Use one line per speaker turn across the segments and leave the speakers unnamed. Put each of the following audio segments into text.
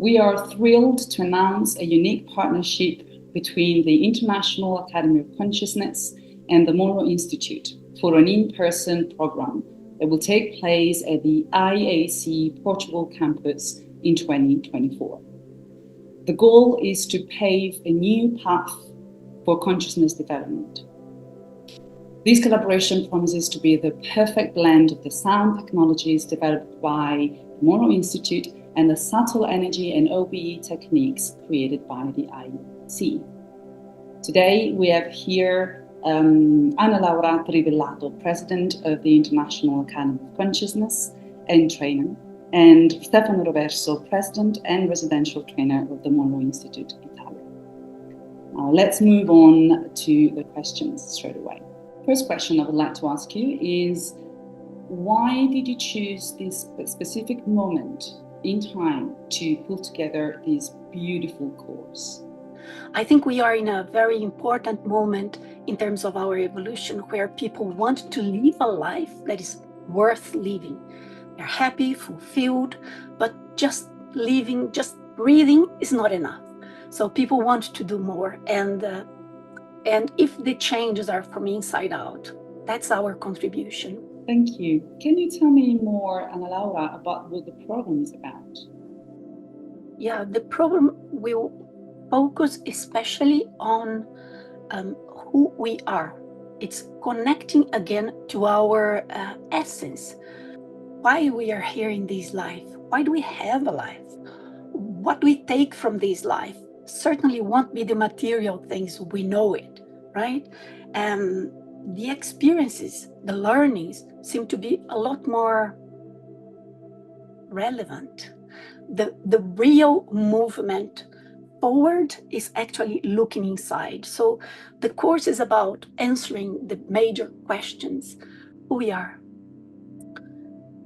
We are thrilled to announce a unique partnership between the International Academy of Consciousness and the Monroe Institute for an in-person program that will take place at the IAC Portugal campus in 2024. The goal is to pave a new path for consciousness development. This collaboration promises to be the perfect blend of the sound technologies developed by the Monroe Institute and the subtle energy and OBE techniques created by the IEC. Today, we have here Anna Laura Trivellato, President of the International Academy of Consciousness and trainer, and Stefano Roverso, President and Residential Trainer of the Monroe Institute, Italia. Now, let's move on to the questions straight away. First question I would like to ask you is, why did you choose this specific moment in time to put together this beautiful course?
I think we are in a very important moment in terms of our evolution where people want to live a life that is worth living. They're happy, fulfilled, but just living, just breathing is not enough. So people want to do more. And if the changes are from inside out, that's our contribution.
Thank you. Can you tell me more, Anna Laura, about what the program is about?
Yeah, the program will focus especially on who we are. It's connecting again to our essence. Why we are here in this life? Why do we have a life? What do we take from this life? Certainly won't be the material things, we know it, right? The experiences, the learnings seem to be a lot more relevant. The real movement forward is actually looking inside. So the course is about answering the major questions: who we are,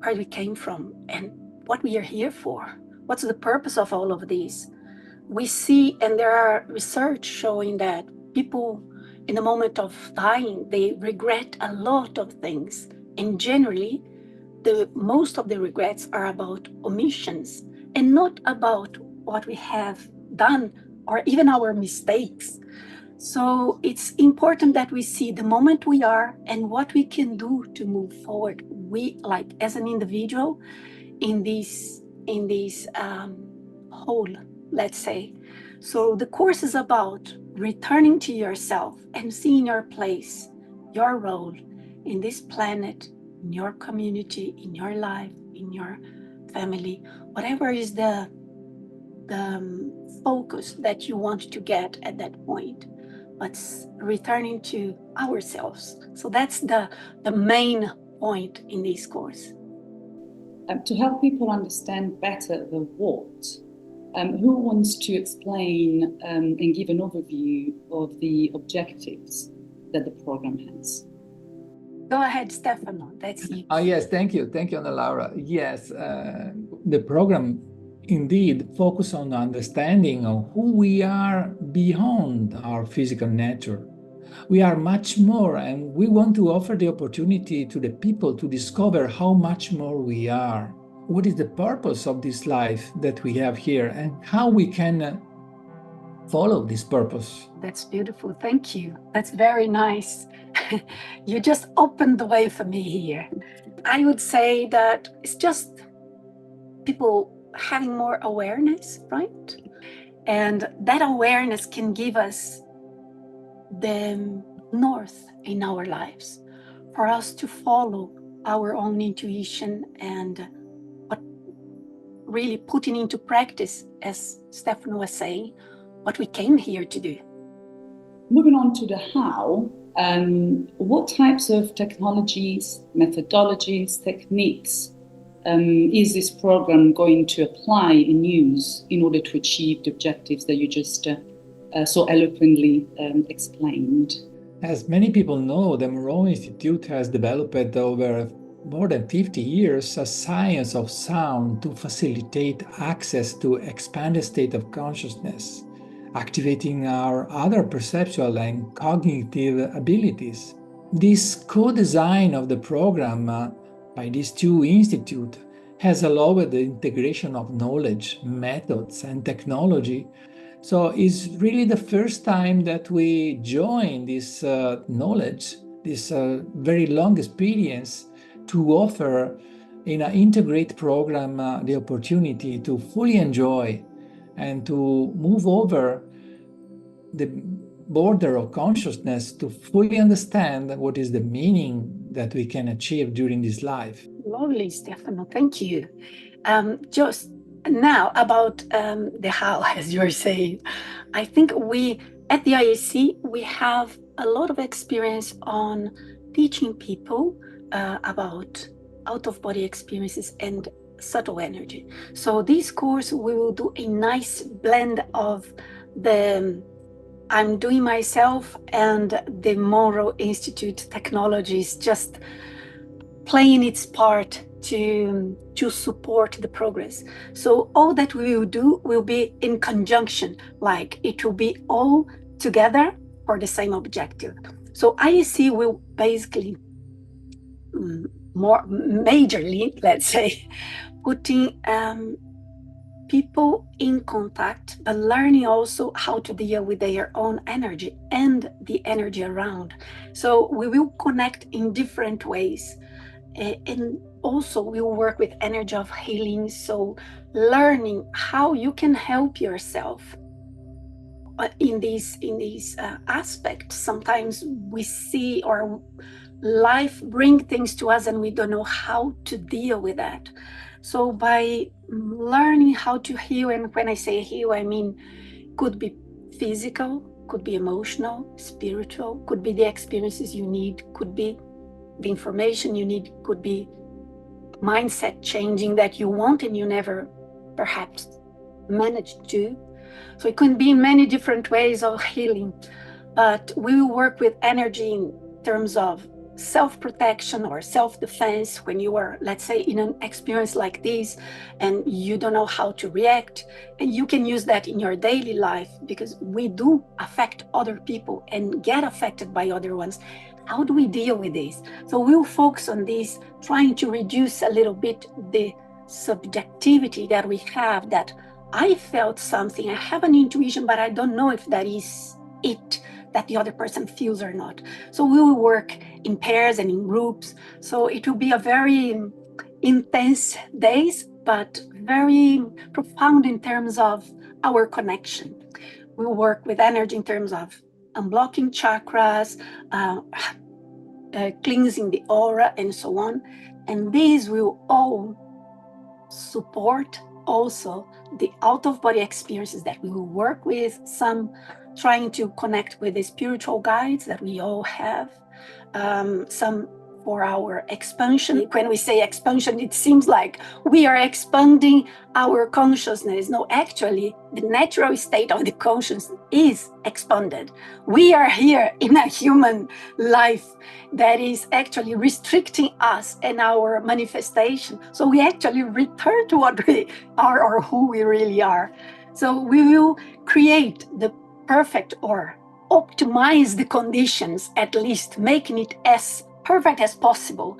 where we came from, and what we are here for. What's the purpose of all of this? We see, and there are research showing that people in the moment of dying, they regret a lot of things. And generally, most of the regrets are about omissions and not about what we have done or even our mistakes. So it's important that we see the moment we are and what we can do to move forward. We, like as an individual, in this whole, let's say. So the course is about returning to yourself and seeing your place, your role in this planet, in your community, in your life, in your family, whatever is the focus that you want to get at that point, but returning to ourselves. So that's the main point in this course.
To help people understand better the what, who wants to explain and give an overview of the objectives that the program has?
Go ahead, Stefano, that's you.
Yes, thank you, Anna Laura. Yes, the program indeed focus on the understanding of who we are beyond our physical nature. We are much more, and we want to offer the opportunity to the people to discover how much more we are. What is the purpose of this life that we have here, and how we can follow this purpose.
That's beautiful, thank you. That's very nice. You just opened the way for me here. I would say that it's just people having more awareness, right? And that awareness can give us the north in our lives for us to follow our own intuition and what really putting into practice, as Stefano was saying, what we came here to do.
Moving on to the how, what types of technologies, methodologies, techniques is this program going to apply and use in order to achieve the objectives that you just so eloquently explained?
As many people know, the Monroe Institute has developed over more than 50 years a science of sound to facilitate access to expanded state of consciousness, activating our other perceptual and cognitive abilities. This co-design of the program by these two institutes has allowed the integration of knowledge, methods, and technology. So it's really the first time that we join this knowledge, this very long experience, to offer in an integrate program the opportunity to fully enjoy and to move over the border of consciousness to fully understand what is the meaning that we can achieve during this life.
Lovely, Stefano. Thank you. Just now about the how, as you're saying, I think we at the IAC we have a lot of experience on teaching people about out-of-body experiences and subtle energy. So this course we will do a nice blend of the I'm doing myself and the Monroe Institute technologies, just playing its part to support the progress. So all that we will do will be in conjunction, like it will be all together for the same objective. So IEC will basically more majorly, let's say, putting people in contact, but learning also how to deal with their own energy and the energy around. So we will connect in different ways. And also we will work with energy of healing. So learning how you can help yourself in these aspects. Sometimes we see our life bring things to us and we don't know how to deal with that. So by learning how to heal, and when I say heal, I mean could be physical, could be emotional, spiritual, could be the experiences you need, could be the information you need, could be mindset changing that you want and you never perhaps managed to. So it can be in many different ways of healing, but we will work with energy in terms of self-protection or self-defense when you are, let's say, in an experience like this and you don't know how to react. And you can use that in your daily life because we do affect other people and get affected by other ones. How do we deal with this? So we'll focus on this, trying to reduce a little bit the subjectivity that we have, that I felt something, I have an intuition, but I don't know if that is it that the other person feels or not. So we will work in pairs and in groups. So it will be a very intense days, but very profound in terms of our connection. We will work with energy in terms of unblocking chakras, cleansing the aura, and so on. And these will all support also the out-of-body experiences that we will work with, some trying to connect with the spiritual guides that we all have, some for our expansion. When we say expansion, it seems like we are expanding our consciousness. No, actually, the natural state of the consciousness is expanded. We are here in a human life that is actually restricting us and our manifestation. So we actually return to what we are or who we really are. So we will create the perfect or optimize the conditions, at least making it as perfect as possible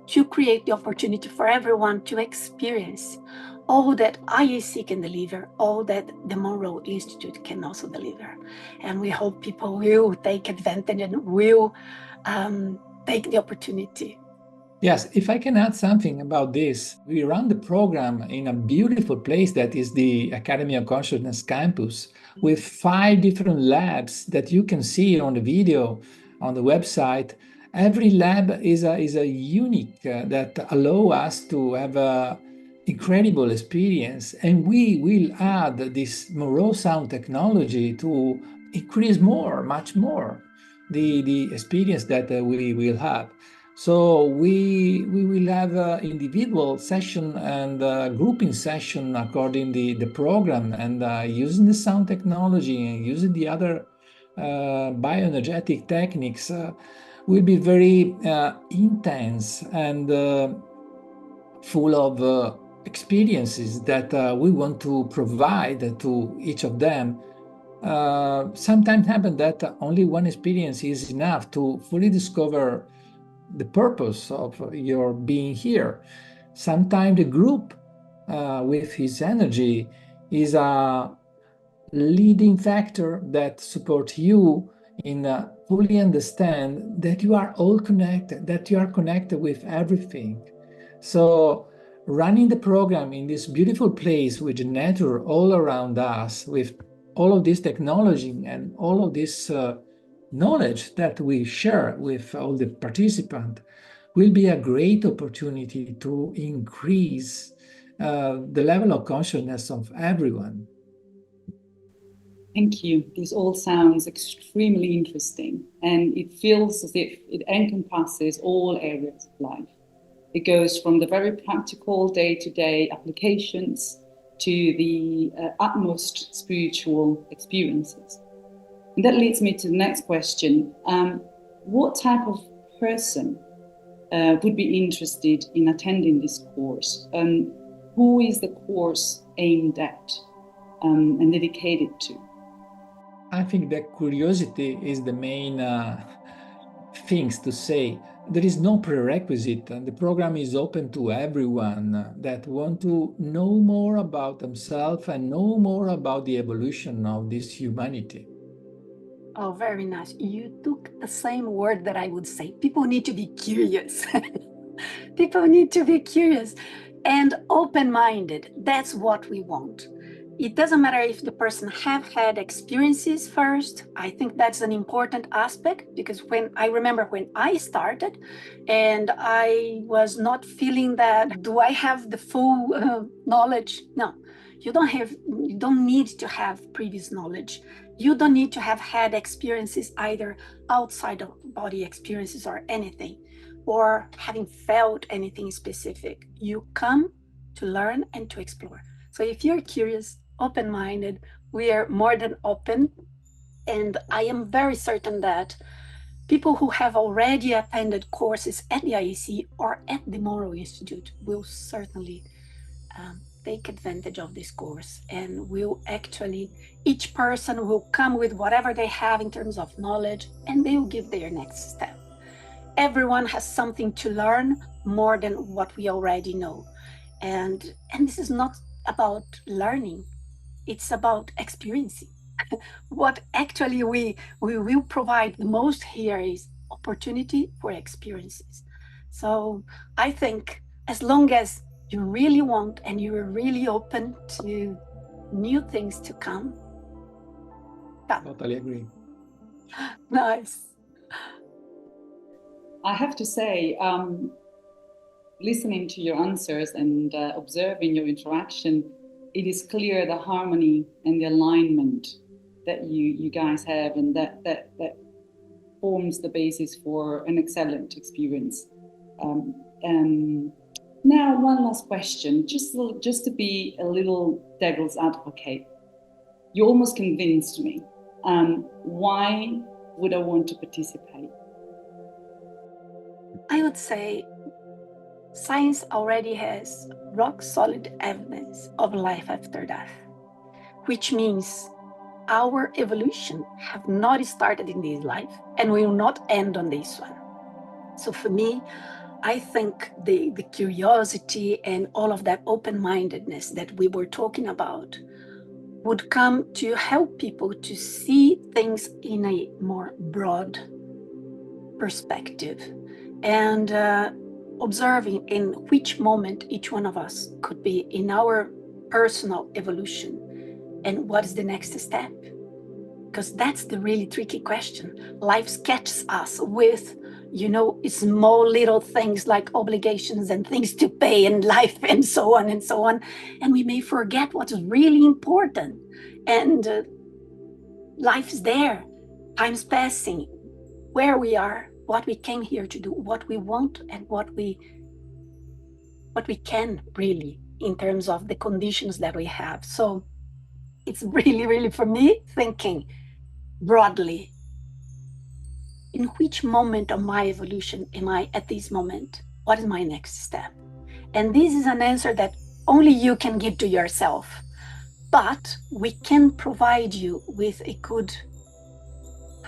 to create the opportunity for everyone to experience all that IAC can deliver, all that the Monroe Institute can also deliver. And we hope people will take advantage and will take the opportunity.
Yes, if I can add something about this, we run the program in a beautiful place that is the Academy of Consciousness campus with 5 different labs that you can see on the video on the website. Every lab is a unique that allow us to have a incredible experience, and we will add this Monroe sound technology to increase much more, the experience that we will have. So we will have individual session and grouping session according the program, and using the sound technology and using the other bioenergetic techniques will be very intense and full of experiences that we want to provide to each of them. Sometimes happen that only one experience is enough to fully discover the purpose of your being here. Sometimes the group with his energy is a leading factor that supports you in fully understand that you are all connected, that you are connected with everything. So running the program in this beautiful place with the nature all around us, with all of this technology and all of this knowledge that we share with all the participants, will be a great opportunity to increase the level of consciousness of everyone.
Thank you. This all sounds extremely interesting, and it feels as if it encompasses all areas of life. It goes from the very practical day-to-day applications to the utmost spiritual experiences. And that leads me to the next question. What type of person would be interested in attending this course? Who is the course aimed at and dedicated to?
I think that curiosity is the main things to say. There is no prerequisite, and the program is open to everyone that want to know more about themselves and know more about the evolution of this humanity.
Oh, very nice. You took the same word that I would say. People need to be curious. People need to be curious and open-minded. That's what we want. It doesn't matter if the person have had experiences first. I think that's an important aspect, because I remember when I started and I was not feeling that, do I have the full knowledge? No, you don't need to have previous knowledge. You don't need to have had experiences either outside of body experiences or anything, or having felt anything specific. You come to learn and to explore. So if you're curious, open-minded, we are more than open. And I am very certain that people who have already attended courses at the IEC or at the Monroe Institute will certainly take advantage of this course, and each person will come with whatever they have in terms of knowledge, and they will give their next step. Everyone has something to learn more than what we already know. And this is not about learning, it's about experiencing. What actually we will provide the most here is opportunity for experiences. So I think as long as you really want and you're really open to new things to come.
Totally agree.
Nice.
I have to say, listening to your answers and observing your interaction, it is clear the harmony and the alignment that you guys have, and that forms the basis for an excellent experience. Now, one last question, just to be a little devil's advocate. You almost convinced me. Why would I want to participate?
I would say science already has rock solid evidence of life after death, which means our evolution have not started in this life and will not end on this one. So for me, I think the curiosity and all of that open-mindedness that we were talking about would come to help people to see things in a more broad perspective, and observing in which moment each one of us could be in our personal evolution and what is the next step. Because that's the really tricky question. Life catches us with, small little things like obligations and things to pay in life and so on and so on. And we may forget what is really important. And life is there, time's passing, where we are, what we came here to do, what we want, and what we can really in terms of the conditions that we have. So it's really, really, for me, thinking broadly, in which moment of my evolution am I at this moment? What is my next step? And this is an answer that only you can give to yourself. But we can provide you with a good,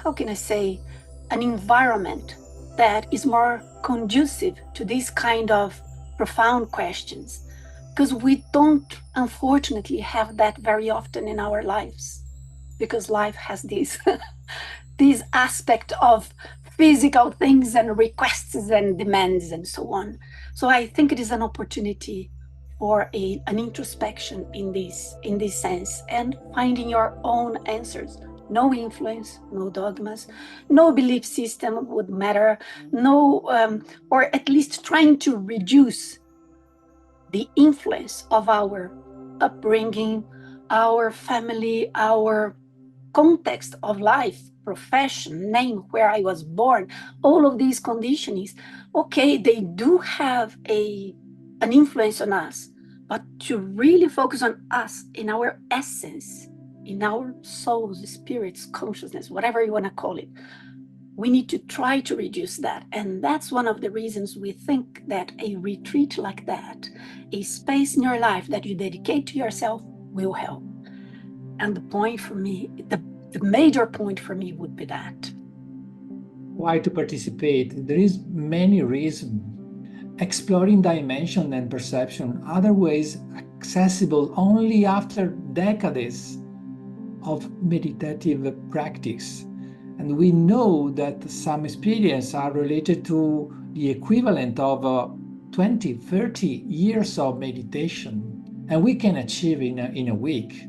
an environment that is more conducive to this kind of profound questions, because we don't, unfortunately, have that very often in our lives, because life has this this aspect of physical things and requests and demands and so on. So I think it is an opportunity for an introspection in this sense, and finding your own answers. No influence, no dogmas, no belief system would matter, no, or at least trying to reduce the influence of our upbringing, our family, our context of life, profession, name, where I was born, all of these conditionings. Okay, they do have an influence on us, but to really focus on us in our essence, in our souls, spirits, consciousness, whatever you want to call it, we need to try to reduce that. And that's one of the reasons we think that a retreat like that, a space in your life that you dedicate to yourself, will help. And the point for me, the major point for me would be that.
Why to participate? There is many reasons. Exploring dimension and perception, other ways accessible only after decades of meditative practice. And we know that some experiences are related to the equivalent of 20, 30 years of meditation, and we can achieve in a week.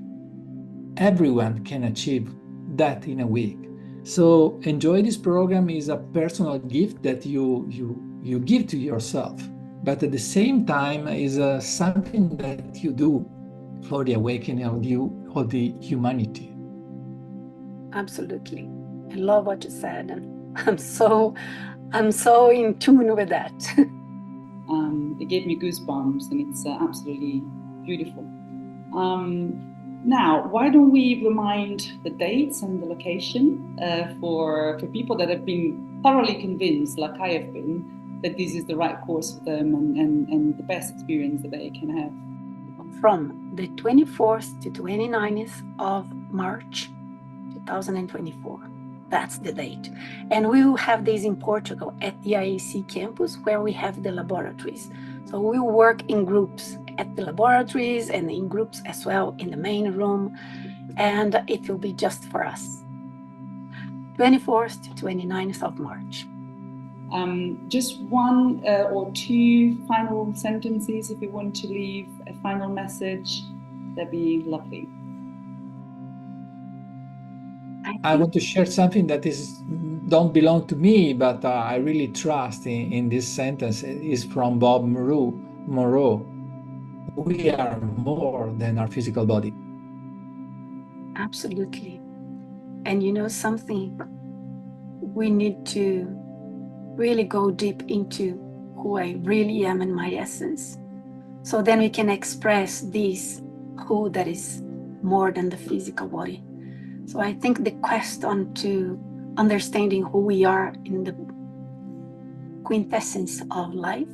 Everyone can achieve that in a week. So enjoy this program is a personal gift that you give to yourself, but at the same time is something that you do for the awakening of the humanity.
Absolutely. I love what you said, and I'm so in tune with that.
It gave me goosebumps, and it's absolutely beautiful. Now, why don't we remind the dates and the location for people that have been thoroughly convinced, like I have been, that this is the right course for them and the best experience that they can have?
From the 24th to 29th of March 2024. That's the date. And we will have this in Portugal at the IAC campus, where we have the laboratories. So we will work in groups at the laboratories and in groups as well in the main room. And it will be just for us. 24th to 29th of March.
Just one or two final sentences, if you want to leave a final message, that'd be lovely.
I want to share something that don't belong to me, but I really trust in this sentence. It is from Bob Moreau. We are more than our physical body.
Absolutely. And you know something, we need to really go deep into who I really am in my essence. So then we can express this who that is more than the physical body. So I think the quest on to understanding who we are in the quintessence of life,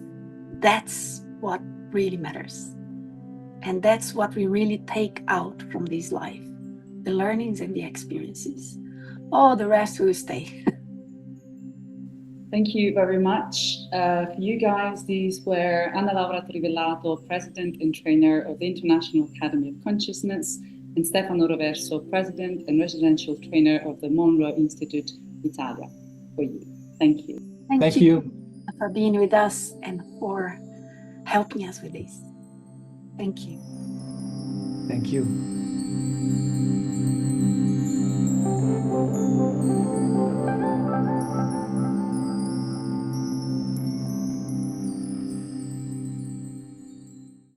that's what really matters. And that's what we really take out from this life, the learnings and the experiences. All the rest will stay.
Thank you very much. For you guys, these were Anna Laura Trivellato, President and Trainer of the International Academy of Consciousness, and Stefano Roverso, President and Residential Trainer of the Monroe Institute, Italia, for you. Thank you.
Thank you for being with us and for helping us with this. Thank you.
Thank you.